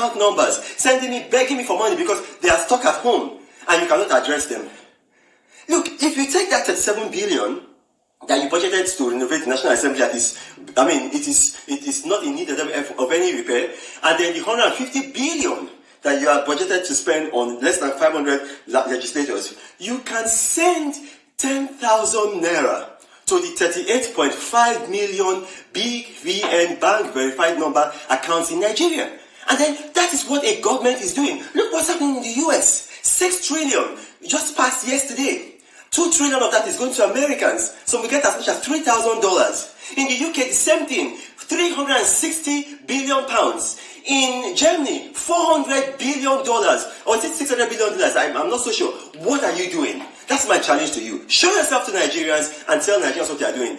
account numbers, sending me, begging me for money because they are stuck at home and you cannot address them. Look, if you take that 37 billion that you budgeted to renovate the National Assembly, that is, it is not in need of any repair, and then the 150 billion that you are budgeted to spend on less than 500 legislators, you can send 10,000 naira to the 38.5 million BVN bank verified number accounts in Nigeria. And then that is what a government is doing. Look what's happening in the US. 6 trillion just passed yesterday. 2 trillion of that is going to Americans. So we get as much as $3,000. In the UK, the same thing. 360 billion pounds. In Germany, $400 billion. Or is it $600 billion? I'm not so sure. What are you doing? That's my challenge to you. Show yourself to Nigerians and tell Nigerians what they are doing.